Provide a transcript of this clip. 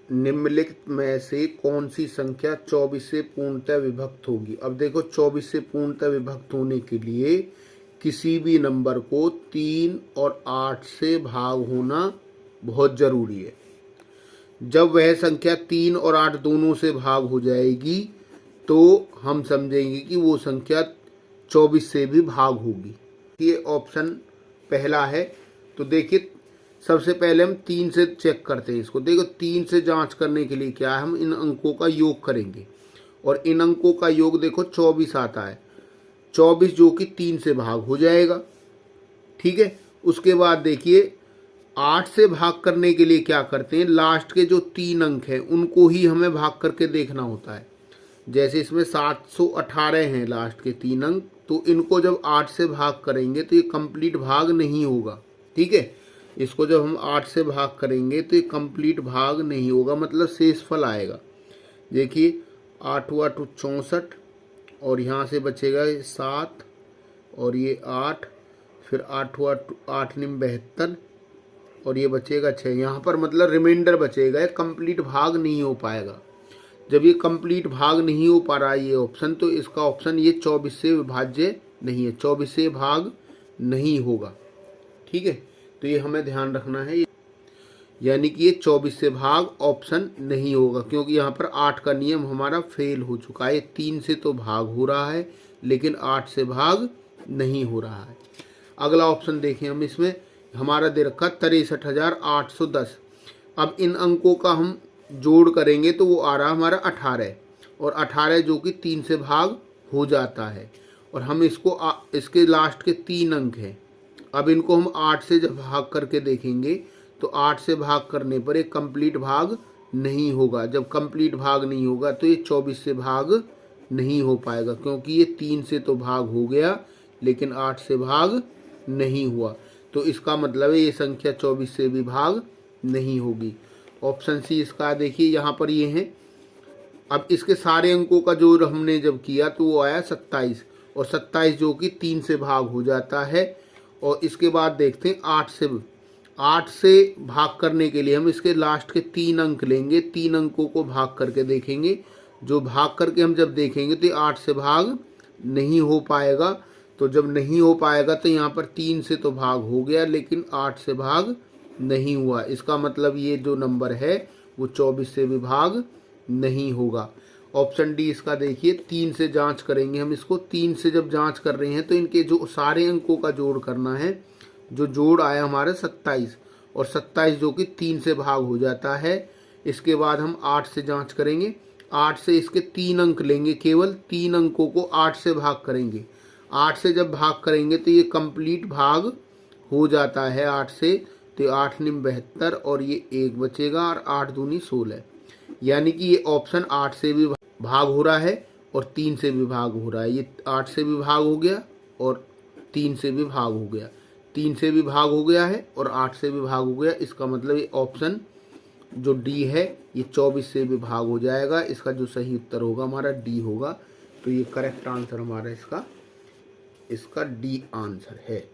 निम्नलिखित में से कौन सी संख्या 24 से पूर्णतः विभक्त होगी। अब देखो 24 से पूर्णतः विभक्त होने के लिए किसी भी नंबर को 3 और 8 से भाग होना बहुत ज़रूरी है। जब वह संख्या 3 और 8 दोनों से भाग हो जाएगी तो हम समझेंगे कि वो संख्या 24 से भी भाग होगी। ये ऑप्शन पहला है। तो देखिए सबसे पहले हम 3 से चेक करते हैं इसको। देखो 3 से जांच करने के लिए क्या है, हम इन अंकों का योग करेंगे और इन अंकों का योग देखो 24 आता है। 24 जो कि 3 से भाग हो जाएगा, ठीक है। उसके बाद देखिए 8 से भाग करने के लिए क्या करते हैं, लास्ट के जो 3 अंक हैं उनको ही हमें भाग करके देखना होता है। जैसे इसमें 718 हैं लास्ट के 3 अंक, तो इनको जब 8 से भाग करेंगे तो ये कंप्लीट भाग नहीं होगा, ठीक है। इसको जब हम 8 से भाग करेंगे तो ये कंप्लीट भाग नहीं होगा, मतलब शेषफल आएगा। देखिए 8 हुआ 2 64 और यहाँ से बचेगा 7 और ये 8, फिर 8 हुआ 8 निम 72 और ये बचेगा 6। यहाँ पर मतलब रिमाइंडर बचेगा, कंप्लीट भाग नहीं हो पाएगा। जब ये कंप्लीट भाग नहीं हो पा रहा है ये ऑप्शन, तो इसका ऑप्शन ये 24 से विभाज्य नहीं है, 24 से भाग नहीं होगा, ठीक है। तो ये हमें ध्यान रखना है, यानी कि ये 24 से भाग ऑप्शन नहीं होगा, क्योंकि यहाँ पर 8 का नियम हमारा फेल हो चुका है। 3 से तो भाग हो रहा है लेकिन 8 से भाग नहीं हो रहा है। अगला ऑप्शन देखें हम, इसमें हमारा दे रखा 63,810। अब इन अंकों का हम जोड़ करेंगे तो वो आ रहा हमारा 18 और 18 जो कि 3 से भाग हो जाता है। और हम इसको इसके लास्ट के 3 अंक हैं, अब इनको हम 8 से जब भाग करके देखेंगे तो 8 से भाग करने पर एक कंप्लीट भाग नहीं होगा। जब कंप्लीट भाग नहीं होगा तो ये 24 से भाग नहीं हो पाएगा, क्योंकि ये 3 से तो भाग हो गया लेकिन 8 से भाग नहीं हुआ। तो इसका मतलब है ये संख्या 24 से भी भाग नहीं होगी। ऑप्शन सी इसका देखिए यहाँ पर ये है। अब इसके सारे अंकों का जोड़ हमने जब किया तो वो आया 27 और 27 जो कि 3 से भाग हो जाता है। और इसके बाद देखते हैं 8 से भाग करने के लिए हम इसके लास्ट के 3 अंक लेंगे, 3 अंकों को भाग करके देखेंगे। जो भाग करके हम जब देखेंगे तो 8 से भाग नहीं हो पाएगा। तो जब नहीं हो पाएगा तो यहाँ पर 3 से तो भाग हो गया लेकिन 8 से भाग नहीं हुआ। इसका मतलब ये जो नंबर है वो 24 से भी भाग नहीं होगा। ऑप्शन डी इसका देखिए 3 से जांच करेंगे हम इसको। 3 से जब जांच कर रहे हैं तो इनके जो सारे अंकों का जोड़ करना है। जो जोड़ आया हमारे 27 और 27 जो कि 3 से भाग हो जाता है। इसके बाद हम 8 से जांच करेंगे। 8 से इसके 3 अंक लेंगे, केवल 3 अंकों को 8 से भाग करेंगे। 8 से जब भाग करेंगे तो ये कंप्लीट भाग हो जाता है 8 से। तो 8 निम 72 और ये 1 बचेगा और 8 दूनी 16, यानी कि ये ऑप्शन 8 से भी भाग हो रहा है और 3 से भी भाग हो रहा है। ये 8 से भी भाग हो गया और 3 से भी भाग हो गया, 3 से भी भाग हो गया है और 8 से भी भाग हो गया। इसका मतलब ये ऑप्शन जो डी है ये 24 से भी भाग हो जाएगा। इसका जो सही उत्तर होगा हमारा डी होगा। तो ये करेक्ट आंसर हमारा इसका डी आंसर है।